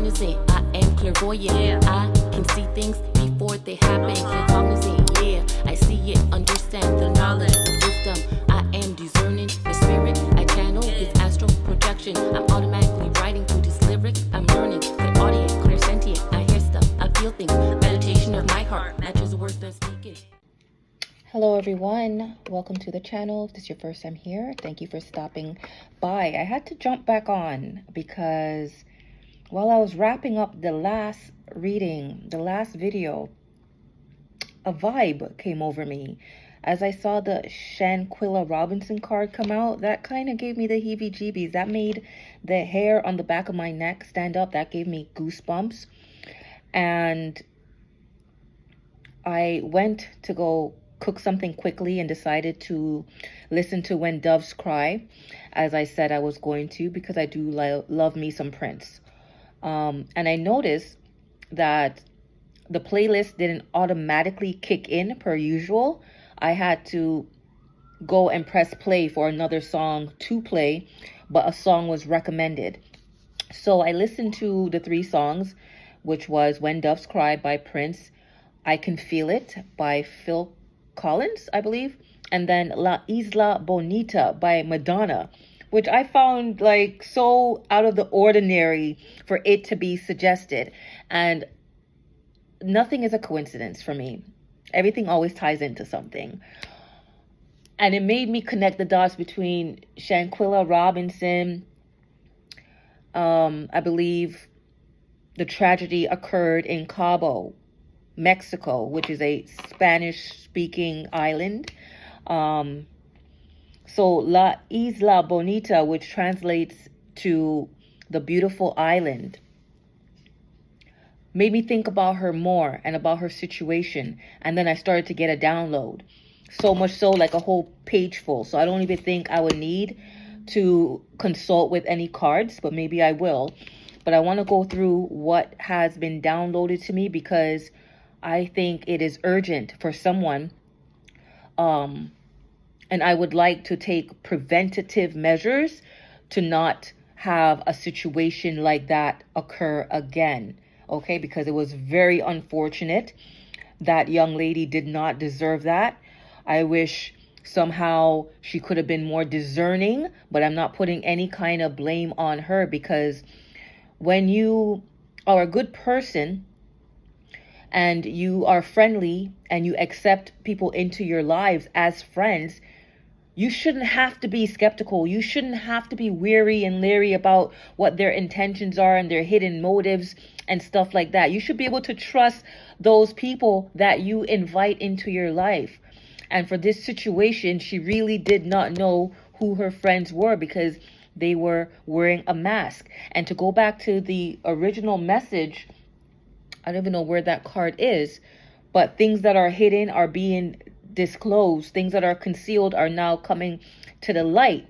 cognizant, I am clairvoyant. I can see things before they happen. Cognizant, yeah, I see it, understand the knowledge, the wisdom. I am discerning the spirit. I channel this astral projection. I'm automatically writing through these lyrics. I'm learning, clairaudient, clairsentient. I hear stuff, I feel things. Meditation of my heart matches the words that speaking. Hello everyone, welcome to the channel. If this is your first time here, thank you for stopping by. I had to jump back on because while I was wrapping up the last reading, the last video, a vibe came over me. As I saw the Shanquella Robinson card come out, that kind of gave me the heebie-jeebies. That made the hair on the back of my neck stand up. That gave me goosebumps. And I went to go cook something quickly and decided to listen to When Doves Cry, as I said I was going to, because I do love me some Prince. And I noticed that the playlist didn't automatically kick in per usual. I had to go and press play for another song to play, but a song was recommended. So I listened to the 3 songs, which was When Doves Cry by Prince, I Can Feel It by Phil Collins, I believe, and then La Isla Bonita by Madonna, which I found like so out of the ordinary for it to be suggested. And nothing is a coincidence for me. Everything always ties into something. And it made me connect the dots between Shanquella Robinson. I believe the tragedy occurred in Cabo, Mexico, which is a Spanish-speaking island. So La Isla Bonita, which translates to the beautiful island, made me think about her more and about her situation. And then I started to get a download. So much so, like a whole page full. So I don't even think I would need to consult with any cards, but maybe I will. But I want to go through what has been downloaded to me because I think it is urgent for someone. And I would like to take preventative measures to not have a situation like that occur again. Okay, because it was very unfortunate. That young lady did not deserve that. I wish somehow she could have been more discerning, but I'm not putting any kind of blame on her, because when you are a good person and you are friendly and you accept people into your lives as friends, you shouldn't have to be skeptical. You shouldn't have to be weary and leery about what their intentions are and their hidden motives and stuff like that. You should be able to trust those people that you invite into your life. And for this situation, she really did not know who her friends were because they were wearing a mask. And to go back to the original message, I don't even know where that card is, but things that are hidden are being disclosed. Things that are concealed are now coming to the light.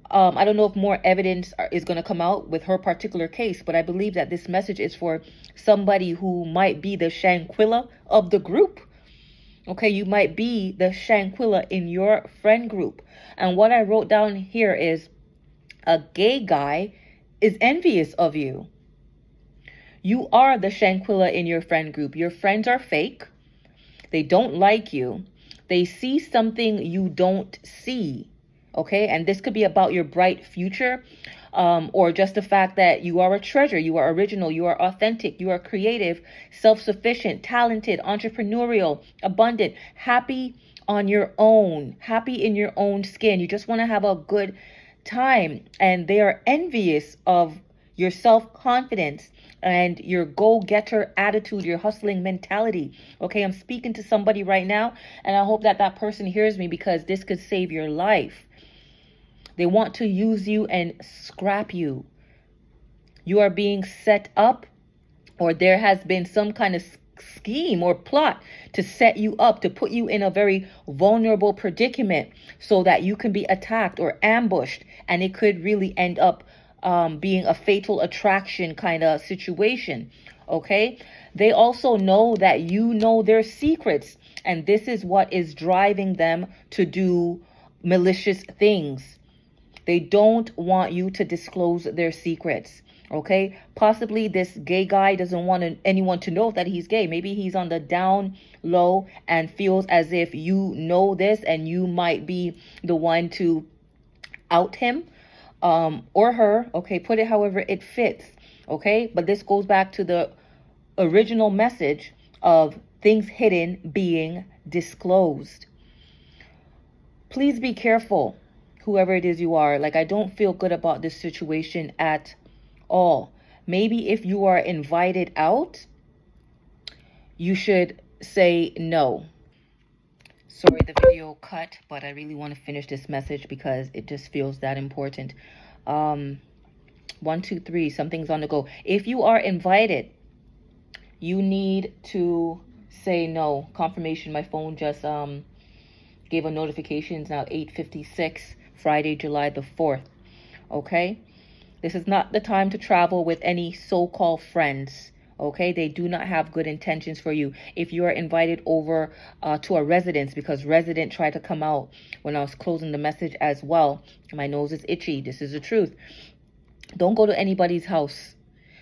I don't know if more evidence is going to come out with her particular case, but I believe that this message is for somebody who might be the Shanquella of the group. Okay, you might be the Shanquella in your friend group. And what I wrote down here is a gay guy is envious of you. You are the Shanquella in your friend group. Your friends are fake. They don't like you. They see something you don't see. Okay, and this could be about your bright future, or just the fact that you are a treasure, you are original, you are authentic, you are creative, self-sufficient, talented, entrepreneurial, abundant, happy on your own, happy in your own skin. You just want to have a good time, and they are envious of your self-confidence and your go-getter attitude, your hustling mentality. Okay, I'm speaking to somebody right now, and I hope that that person hears me, because this could save your life. They want to use you and scrap you. You are being set up, or there has been some kind of scheme or plot to set you up, to put you in a very vulnerable predicament so that you can be attacked or ambushed, and it could really end up being a fatal attraction kind of situation. Okay, they also know that you know their secrets, and this is what is driving them to do malicious things. They don't want you to disclose their secrets. Okay, possibly this gay guy doesn't want anyone to know that he's gay. Maybe he's on the down low and feels as if you know this and you might be the one to out him or her. Okay, put it however it fits. Okay, but this goes back to the original message of things hidden being disclosed. Please be careful, whoever it is you are. Like, I don't feel good about this situation at all. Maybe if you are invited out, you should say no. Sorry, the video cut, but I really want to finish this message because it just feels that important. 1, 2, 3, something's on the go. If you are invited, you need to say no. Confirmation, my phone just gave a notification. It's now 8:56, Friday, July the 4th. Okay? This is not the time to travel with any so-called friends. Okay? They do not have good intentions for you. If you are invited over to a residence, because resident tried to come out when I was closing the message as well. My nose is itchy. This is the truth. Don't go to anybody's house.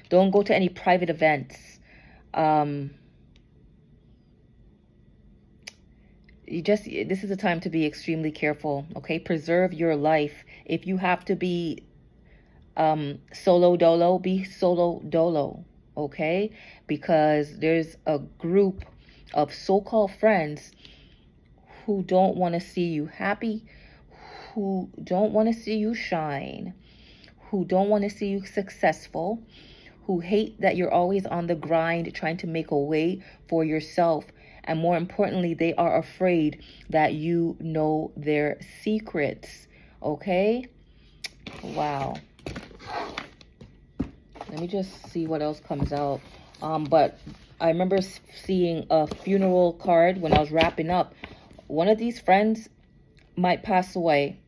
Don't go to any private events. This is a time to be extremely careful. Okay? Preserve your life. If you have to be solo dolo, be solo dolo. Okay? Because there's a group of so-called friends who don't want to see you happy, who don't want to see you shine, who don't want to see you successful, who hate that you're always on the grind trying to make a way for yourself. And more importantly, they are afraid that you know their secrets. Okay? Wow. Let me just see what else comes out. But I remember seeing a funeral card when I was wrapping up. One of these friends might pass away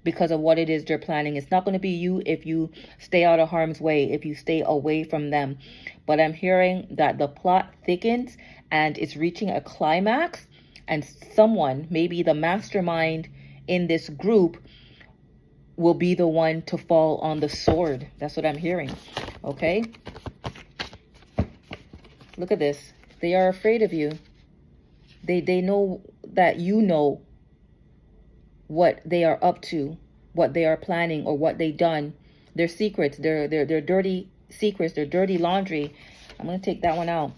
because of what it is they're planning. It's not going to be you if you stay out of harm's way, if you stay away from them. But I'm hearing that the plot thickens and it's reaching a climax, and someone, maybe the mastermind in this group, will be the one to fall on the sword. That's what I'm hearing. Okay? Look at this. They are afraid of you. They know that you know what they are up to, what they are planning, or what they've done. Their secrets, their dirty secrets, their dirty laundry. I'm going to take that one out.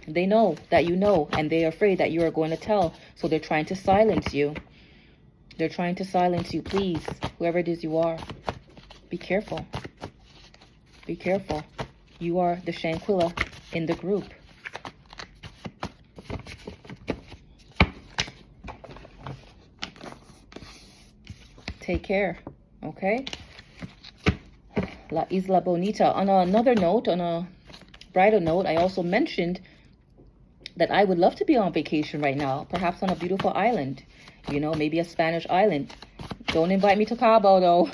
They know that you know, and they're afraid that you are going to tell. So they're trying to silence you. They're trying to silence you. Please, whoever it is you are, be careful. Be careful. You are the Shanquella in the group. Take care, okay? La Isla Bonita. On another note, on a brighter note, I also mentioned that I would love to be on vacation right now, perhaps on a beautiful island, you know, maybe a Spanish island. Don't invite me to Cabo, though.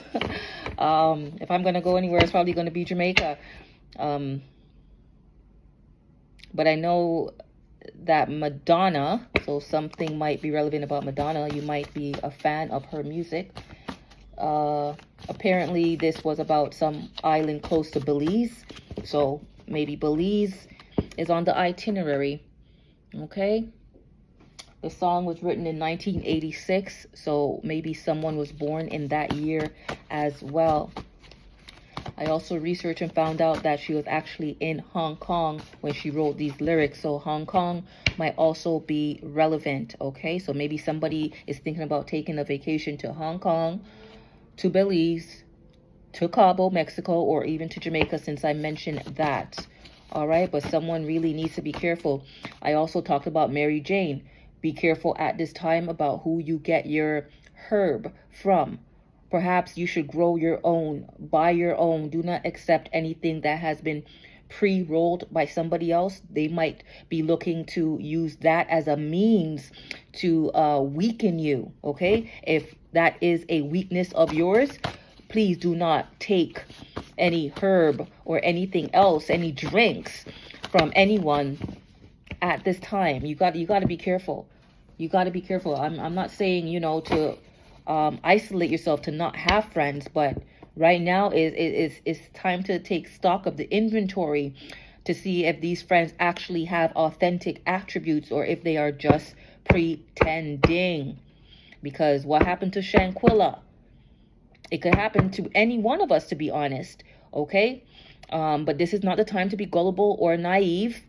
If I'm going to go anywhere, it's probably going to be Jamaica. But I know that Madonna, so something might be relevant about Madonna. You might be a fan of her music. Apparently, this was about some island close to Belize. So maybe Belize is on the itinerary. Okay? The song was written in 1986. So maybe someone was born in that year as well. I also researched and found out that she was actually in Hong Kong when she wrote these lyrics. So Hong Kong might also be relevant, okay? So maybe somebody is thinking about taking a vacation to Hong Kong, to Belize, to Cabo, Mexico, or even to Jamaica, since I mentioned that. All right, but someone really needs to be careful. I also talked about Mary Jane. Be careful at this time about who you get your herb from. Perhaps you should grow your own, buy your own. Do not accept anything that has been pre-rolled by somebody else. They might be looking to use that as a means to weaken you, okay? If that is a weakness of yours, please do not take any herb or anything else, any drinks from anyone at this time. You got to be careful. You got to be careful. I'm not saying, you know, to isolate yourself, to not have friends. But right now is time to take stock of the inventory to see if these friends actually have authentic attributes or if they are just pretending. Because what happened to Shanquella? It could happen to any one of us, to be honest. Okay? But this is not the time to be gullible or naive.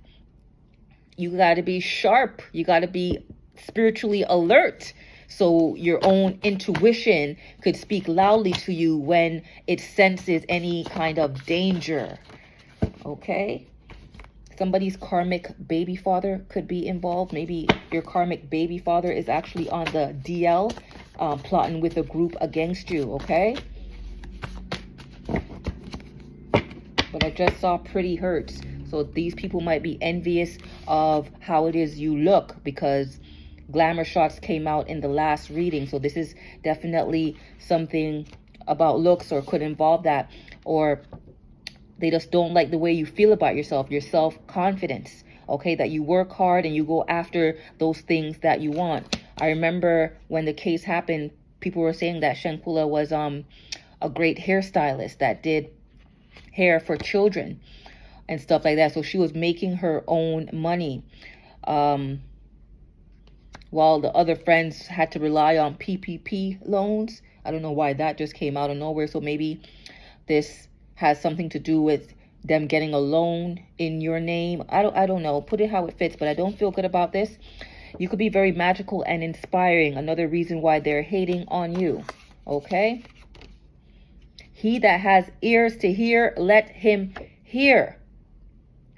You got to be sharp. You got to be spiritually alert. So your own intuition could speak loudly to you when it senses any kind of danger. Okay? Somebody's karmic baby father could be involved. Maybe your karmic baby father is actually on the DL, plotting with a group against you, okay? But I just saw pretty hurts. So these people might be envious of how it is you look, because glamour shots came out in the last reading. So this is definitely something about looks, or could involve that. Or they just don't like the way you feel about yourself, your self-confidence, okay? That you work hard and you go after those things that you want. I remember when the case happened, people were saying that Shanquella was a great hairstylist that did hair for children and stuff like that. So she was making her own money, while the other friends had to rely on PPP loans. I don't know why that just came out of nowhere. So maybe this has something to do with them getting a loan in your name. I don't know. Put it how it fits, but I don't feel good about this. You could be very magical and inspiring. Another reason why they're hating on you. Okay? He that has ears to hear, let him hear.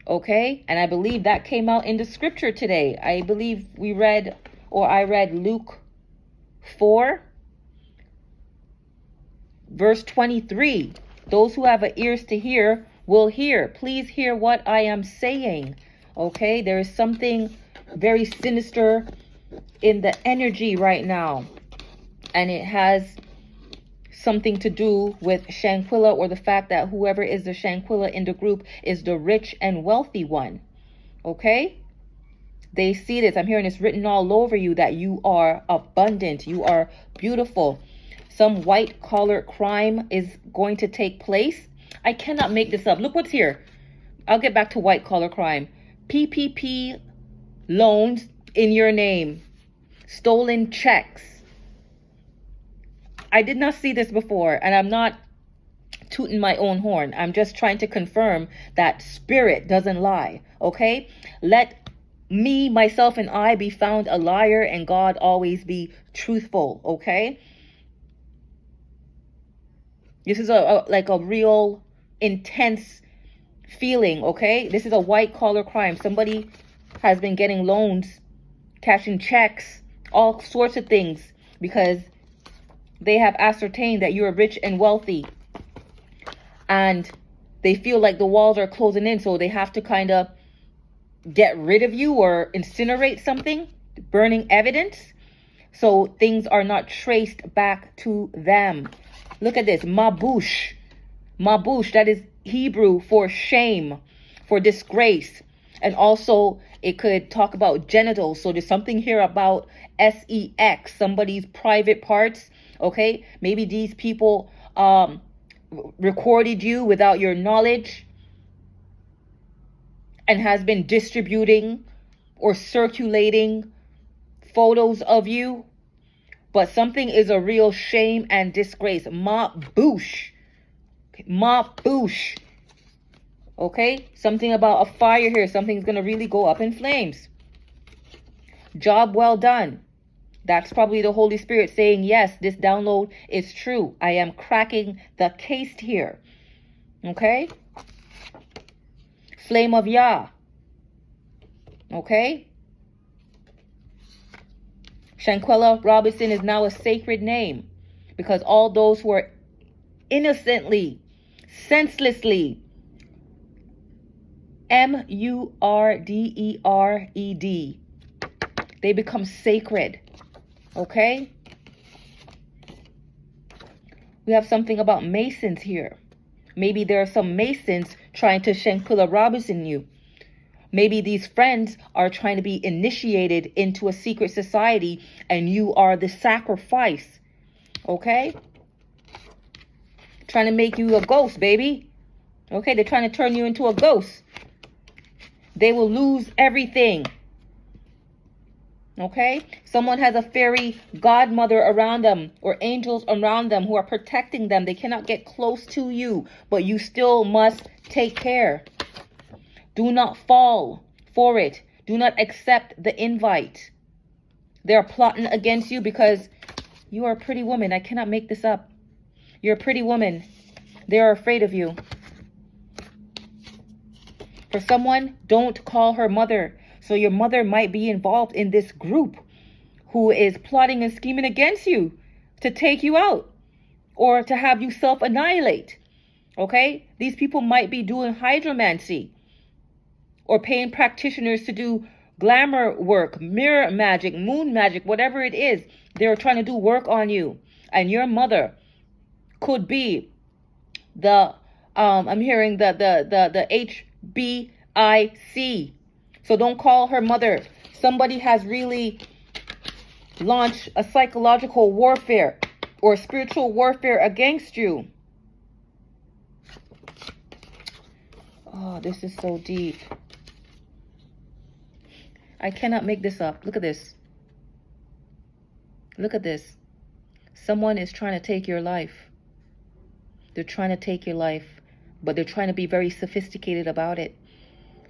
Okay? And I believe that came out in the scripture today. I believe I read Luke 4, verse 23. Those who have ears to hear will hear. Please hear what I am saying. Okay? There is something very sinister in the energy right now. And it has something to do with Shanquella, or the fact that whoever is the Shanquella in the group is the rich and wealthy one. Okay? They see this. I'm hearing this written all over you, that you are abundant. You are beautiful. Some white collar crime is going to take place. I cannot make this up. Look what's here. I'll get back to white collar crime. PPP loans in your name. Stolen checks. I did not see this before, and I'm not tooting my own horn. I'm just trying to confirm that spirit doesn't lie. Okay? Let me, myself, and I be found a liar, and God always be truthful. Okay? This is like a real intense feeling, okay? This is a white collar crime. Somebody has been getting loans, cashing checks, all sorts of things, because they have ascertained that you're rich and wealthy. And they feel like the walls are closing in, so they have to kind of get rid of you or incinerate something, burning evidence, so things are not traced back to them. Look at this. Mabush. Mabush, that is Hebrew for shame, for disgrace. And also, it could talk about genitals. So there's something here about sex, somebody's private parts. Okay? Maybe these people recorded you without your knowledge and has been distributing or circulating photos of you. But something is a real shame and disgrace. Ma boosh. Ma boosh. Okay? Something about a fire here. Something's going to really go up in flames. Job well done. That's probably the Holy Spirit saying, yes, this download is true. I am cracking the case here. Okay? Flame of Yah. Okay? Shanquella Robinson is now a sacred name, because all those who are innocently, senselessly, murdered, they become sacred. Okay? We have something about Masons here. Maybe there are some Masons trying to Shanquella Robinson you. Maybe these friends are trying to be initiated into a secret society and you are the sacrifice. Okay? Trying to make you a ghost, baby. Okay, they're trying to turn you into a ghost. They will lose everything. Okay? Someone has a fairy godmother around them or angels around them who are protecting them. They cannot get close to you, but you still must take care. Do not fall for it. Do not accept the invite. They are plotting against you because you are a pretty woman. I cannot make this up. You're a pretty woman. They are afraid of you. For someone, don't call her mother. So your mother might be involved in this group who is plotting and scheming against you to take you out or to have you self-annihilate. Okay? These people might be doing hydromancy or paying practitioners to do glamour work, mirror magic, moon magic, whatever it is. They're trying to do work on you. And your mother could be I'm hearing the HBIC. So don't call her mother. Somebody has really launched a psychological warfare or spiritual warfare against you. Oh, this is so deep. I cannot make this up. Look at this. Look at this. Someone is trying to take your life. They're trying to take your life, but they're trying to be very sophisticated about it,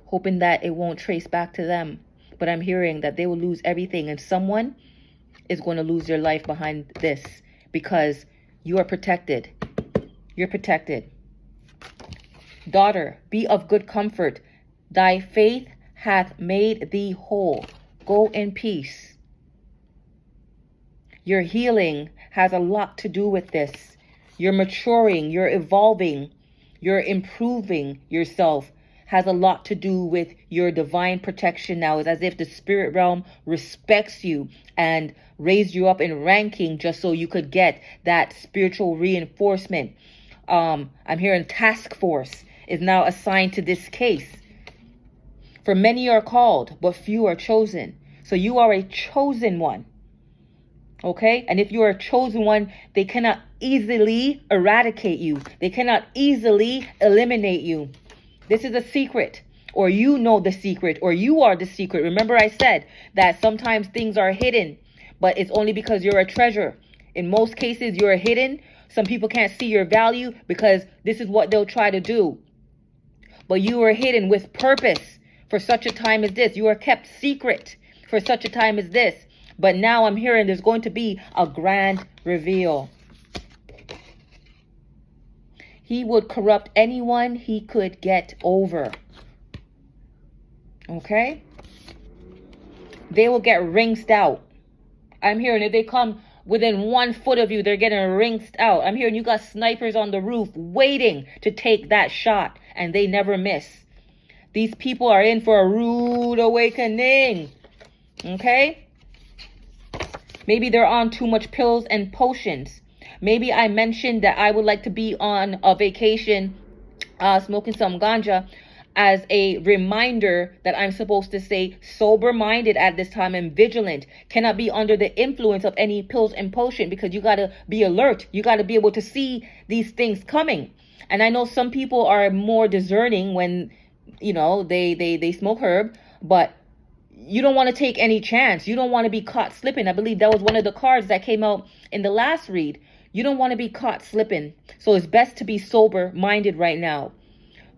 hoping that it won't trace back to them. But I'm hearing that they will lose everything, and someone is going to lose their life behind this because you are protected. You're protected. Daughter, be of good comfort. Thy faith hath made thee whole. Go in peace. Your healing has a lot to do with this. You're maturing, you're evolving, you're improving yourself. Has a lot to do with your divine protection now. It's as if the spirit realm respects you and raised you up in ranking just so you could get that spiritual reinforcement. I'm hearing task force is now assigned to this case. For many are called, but few are chosen. So you are a chosen one. Okay? And if you are a chosen one, they cannot easily eradicate you. They cannot easily eliminate you. This is a secret, or you know the secret, or you are the secret. Remember I said that sometimes things are hidden, but it's only because you're a treasure. In most cases, you're hidden. Some people can't see your value because this is what they'll try to do. But you are hidden with purpose for such a time as this. You are kept secret for such a time as this. But now I'm hearing there's going to be a grand reveal. He would corrupt anyone he could get over. Okay? They will get rinsed out. I'm hearing if they come within 1 foot of you, they're getting rinsed out. I'm hearing you got snipers on the roof waiting to take that shot, and they never miss. These people are in for a rude awakening. Okay? Maybe they're on too much pills and potions. Maybe I mentioned that I would like to be on a vacation smoking some ganja as a reminder that I'm supposed to stay sober-minded at this time and vigilant. Cannot be under the influence of any pills and potion because you got to be alert. You got to be able to see these things coming. And I know some people are more discerning when, you know, they smoke herb, but you don't want to take any chance. You don't want to be caught slipping. I believe that was one of the cards that came out in the last read. You don't want to be caught slipping. So it's best to be sober-minded right now.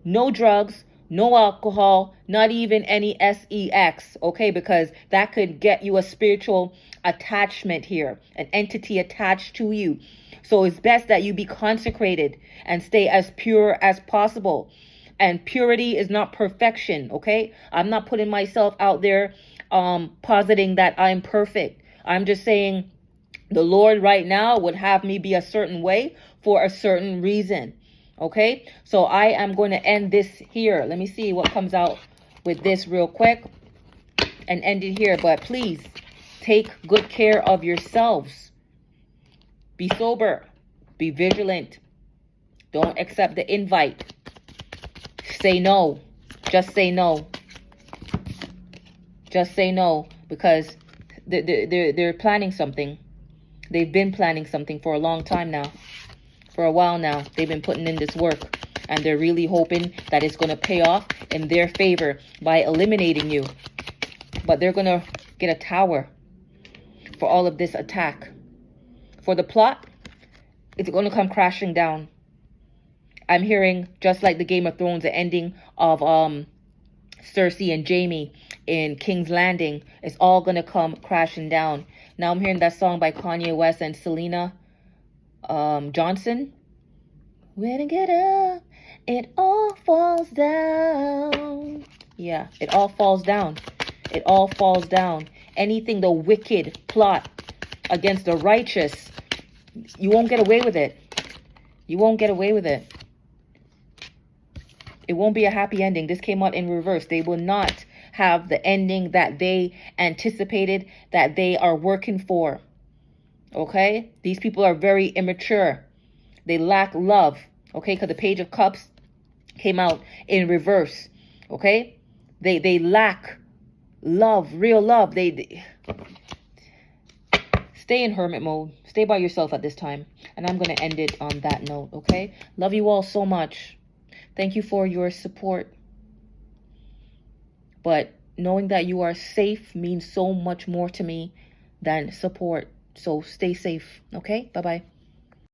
No drugs, no alcohol, not even any sex, okay? Because that could get you a spiritual attachment here, an entity attached to you. So it's best that you be consecrated and stay as pure as possible. And purity is not perfection, okay? I'm not putting myself out there positing that I'm perfect. I'm just saying the Lord right now would have me be a certain way for a certain reason, okay? So I am going to end this here. Let me see what comes out with this real quick and end it here. But please take good care of yourselves. Be sober. Be vigilant. Don't accept the invite. Say no. Just say no. Just say no, because they're planning something. They've been planning something for a long time now. For a while now, they've been putting in this work. And they're really hoping that it's going to pay off in their favor by eliminating you. But they're going to get a tower for all of this attack. For the plot, it's going to come crashing down. I'm hearing, just like the Game of Thrones, the ending of Cersei and Jaime in King's Landing, it's all going to come crashing down. Now I'm hearing that song by Kanye West and Selena Johnson. When I get up, it all falls down. Yeah, it all falls down. It all falls down. Anything the wicked plot against the righteous, you won't get away with it. You won't get away with it. It won't be a happy ending. This came out in reverse. They will not have the ending that they anticipated, that they are working for. Okay? These people are very immature. They lack love. Okay? Because the Page of Cups came out in reverse. Okay? They lack love, real love. They stay in hermit mode. Stay by yourself at this time. And I'm going to end it on that note. Okay? Love you all so much. Thank you for your support. But knowing that you are safe means so much more to me than support. So stay safe. Okay? Bye-bye.